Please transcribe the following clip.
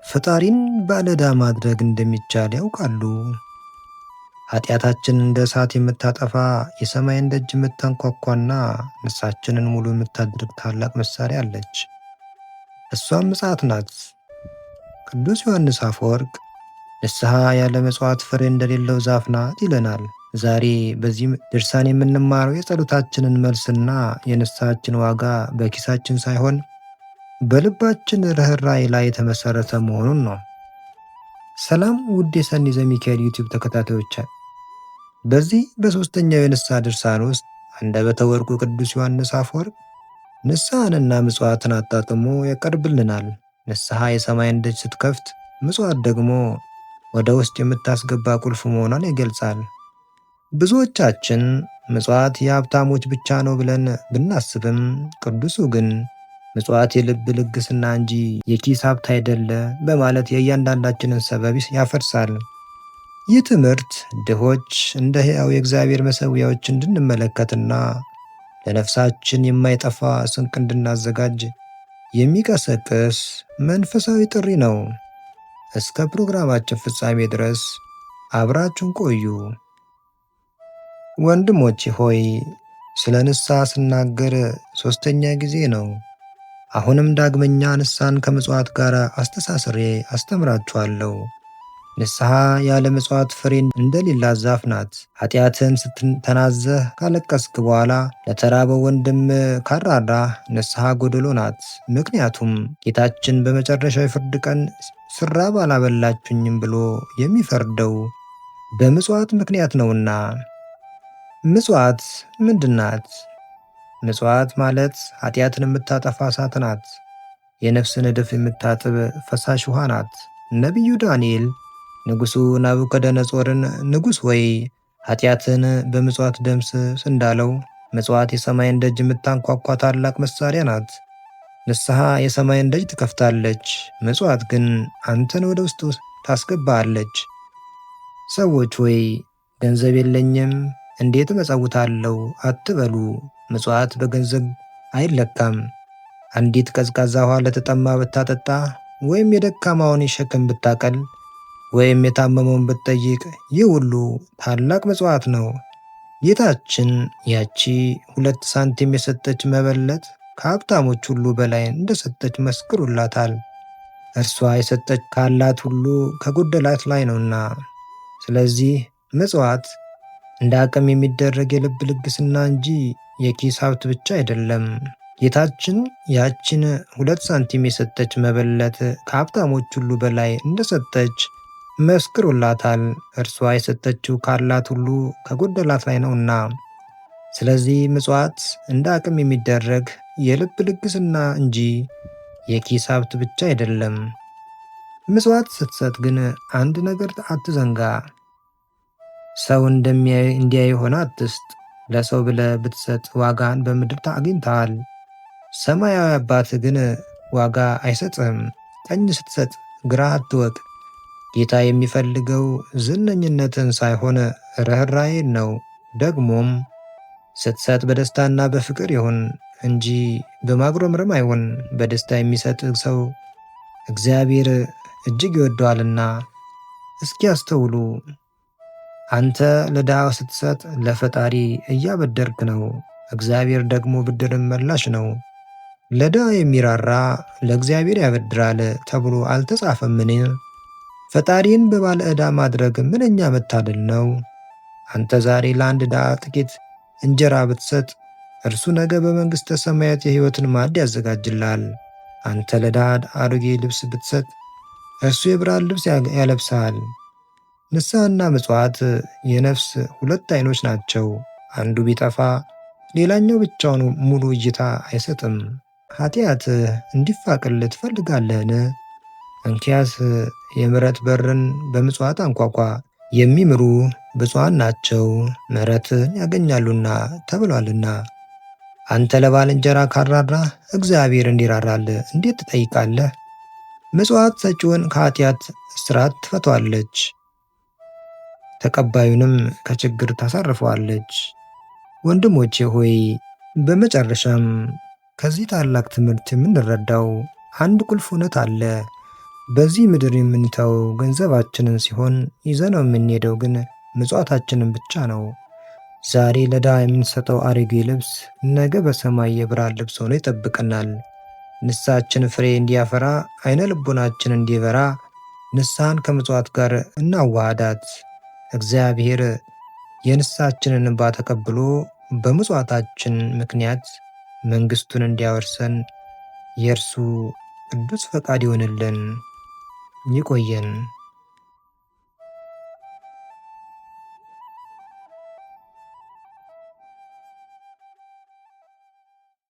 ፈጣሪን ባለዕዳ ማድረግ እንደሚቻል ያውቃሉ? ኃጢአታችንን እንደ እሳት የምታጠፋ የሰማይን ደጅ የምታንኳኳና ነፍሳችንን ሙሉ የምታደርግ ታላቅ መሳሪያ አለች። እሷም ምጽአት ናት። ቅዱስ ዮሐንስ አፈወርቅ ንስሐ ያለ መሥዋዕት ፍሬ እንደሌለው ዛፍ ናት ይለናል። ዛሬ በዚህ ድርሳን የምንማረው የጸሎታችንን መልስና የንስሐችን ዋጋ በኪሳችን ሳይሆን በልባችን ርኅራኄ ላይ የተመሠረተ መሆኑን ነው። ሰላም ውድ የሰኒ ዘሚካኤል ዩቲዩብ ተከታታዮች፣ በዚህ በሦስተኛው የንስሐ ድርሳን ውስጥ አንደበተ ወርቁ ቅዱስ ዮሐንስ አፈወርቅ ንስሐንና ምጽዋትን አጣጥሞ ያቀርብልናል። ንስሐ የሰማይን ደጅ ስትከፍት፣ ምጽዋት ደግሞ ወደ ውስጥ የምታስገባ ቁልፍ መሆኗን ይገልጻል። ብዙዎቻችን ምጽዋት የሀብታሞች ብቻ ነው ብለን ብናስብም ቅዱሱ ግን ምጽዋት የልብ ልግስና እንጂ የኪስ ሀብት አይደለ በማለት የእያንዳንዳችንን ሰበብ ያፈርሳል። ይህ ትምህርት ድሆች እንደ ሕያው የእግዚአብሔር መሠዊያዎች እንድንመለከትና ለነፍሳችን የማይጠፋ ስንቅ እንድናዘጋጅ የሚቀሰቅስ መንፈሳዊ ጥሪ ነው። እስከ ፕሮግራማችን ፍጻሜ ድረስ አብራችሁን ቆዩ። ወንድሞቼ ሆይ፣ ስለ ንስሐ ስናገር ሦስተኛ ጊዜ ነው። አሁንም ዳግመኛ ንስሐን ከምጽዋት ጋር አስተሳስሬ አስተምራችኋለሁ። ንስሐ ያለ ምጽዋት ፍሬ እንደሌላት ዛፍ ናት። ኃጢአትን ስትተናዘህ ካለቀስክ በኋላ ለተራበው ወንድም ካራራህ ንስሐ ጎደሎ ናት። ምክንያቱም ጌታችን በመጨረሻው የፍርድ ቀን ስራብ አላበላችሁኝም ብሎ የሚፈርደው በምጽዋት ምክንያት ነውና። ምጽዋት ምንድን ናት? ምጽዋት ማለት ኃጢአትን የምታጠፋ እሳት ናት። የነፍስን እድፍ የምታጥብ ፈሳሽ ውሃ ናት። ነቢዩ ዳንኤል ንጉሡ ናቡከደነጾርን ንጉሥ ወይ ኃጢአትን በምጽዋት ደምስስ እንዳለው ምጽዋት የሰማይን ደጅ የምታንኳኳ ታላቅ መሳሪያ ናት። ንስሐ የሰማይን ደጅ ትከፍታለች። ምጽዋት ግን አንተን ወደ ውስጥ ታስገባሃለች። ሰዎች ወይ ገንዘብ የለኝም እንዴት እመጸውታለሁ አትበሉ። ምጽዋት በገንዘብ አይለካም። አንዲት ቀዝቃዛ ውሃ ለተጠማ ብታጠጣ፣ ወይም የደካማውን ሸክም ብታቀል፣ ወይም የታመመውን ብትጠይቅ፣ ይህ ሁሉ ታላቅ ምጽዋት ነው። ጌታችን ያቺ 2 ሳንቲም የሰጠች መበለት ከሀብታሞች ሁሉ በላይ እንደሰጠች መስክሩላታል። እርሷ የሰጠች ካላት ሁሉ ከጎደላት ላይ ነውና። ስለዚህ ምጽዋት እንደ አቅም የሚደረግ የልብ ልግስና እንጂ የኪስ ሀብት ብቻ አይደለም። ጌታችን ያችን 2 ሳንቲም የሰጠች መበለት ከሀብታሞች ሁሉ በላይ እንደሰጠች መስክሮላታል። እርሷ የሰጠችው ካላት ሁሉ ከጎደላት ላይ ነውና። ስለዚህ ምጽዋት እንደ አቅም የሚደረግ የልብ ልግስና እንጂ የኪስ ሀብት ብቻ አይደለም። ምጽዋት ስትሰጥ ግን አንድ ነገር አትዘንጋ። ሰው እንዲያይ ሆነ አትስጥ። ለሰው ብለህ ብትሰጥ ዋጋን በምድር አግኝተሃል። ሰማያዊ አባትህ ግን ዋጋ አይሰጥህም። ቀኝ ስትሰጥ ግራ አትወቅ። ጌታ የሚፈልገው ዝነኝነትን ሳይሆን ርኅራኄን ነው። ደግሞም ስትሰጥ በደስታና በፍቅር ይሁን እንጂ በማጉረምረም አይሁን። በደስታ የሚሰጥ ሰው እግዚአብሔር እጅግ ይወደዋልና። እስኪ አስተውሉ። አንተ ለድሃ ስትሰጥ ለፈጣሪ እያበደርክ ነው። እግዚአብሔር ደግሞ ብድርን መላሽ ነው። ለድሃ የሚራራ ለእግዚአብሔር ያበድራል ተብሎ አልተጻፈምን? ፈጣሪን በባለ ዕዳ ማድረግ ምንኛ መታደል ነው! አንተ ዛሬ ለአንድ ድሃ ጥቂት እንጀራ ብትሰጥ፣ እርሱ ነገ በመንግሥተ ሰማያት የሕይወትን ማዕድ ያዘጋጅልሃል። አንተ ለድሃ አሮጌ ልብስ ብትሰጥ፣ እርሱ የብርሃን ልብስ ያለብስሃል። ንስሐና ምጽዋት የነፍስ 2 ዓይኖች ናቸው። አንዱ ቢጠፋ ሌላኛው ብቻውን ሙሉ እይታ አይሰጥም። ኃጢአትህ እንዲፋቅልህ ትፈልጋለህን? እንኪያስ የምሕረት በርን በምጽዋት አንኳኳ። የሚምሩ ብፁዓን ናቸው ምሕረትን ያገኛሉና ተብሏልና። አንተ ለባልንጀራ ካራራህ እግዚአብሔር እንዲራራልህ እንዴት ትጠይቃለህ? ምጽዋት ሰጪውን ከኃጢአት እስራት ትፈታዋለች፣ ተቀባዩንም ከችግር ታሳርፈዋለች። ወንድሞቼ ሆይ፣ በመጨረሻም ከዚህ ታላቅ ትምህርት የምንረዳው አንድ ቁልፍ እውነት አለ። በዚህ ምድር የምንተው ገንዘባችንን ሲሆን ይዘነው የምንሄደው ግን ምጽዋታችንን ብቻ ነው። ዛሬ ለድሃ የምንሰጠው አሮጌ ልብስ ነገ በሰማይ የብርሃን ልብስ ሆኖ ይጠብቀናል። ንስሐችን ፍሬ እንዲያፈራ፣ አይነ ልቦናችን እንዲበራ ንስሐን ከምጽዋት ጋር እናዋሃዳት። እግዚአብሔር የንስሐችንን እንባ ተቀብሎ በምጽዋታችን ምክንያት መንግሥቱን እንዲያወርሰን የእርሱ ቅዱስ ፈቃድ ይሆንልን። ይቆየን።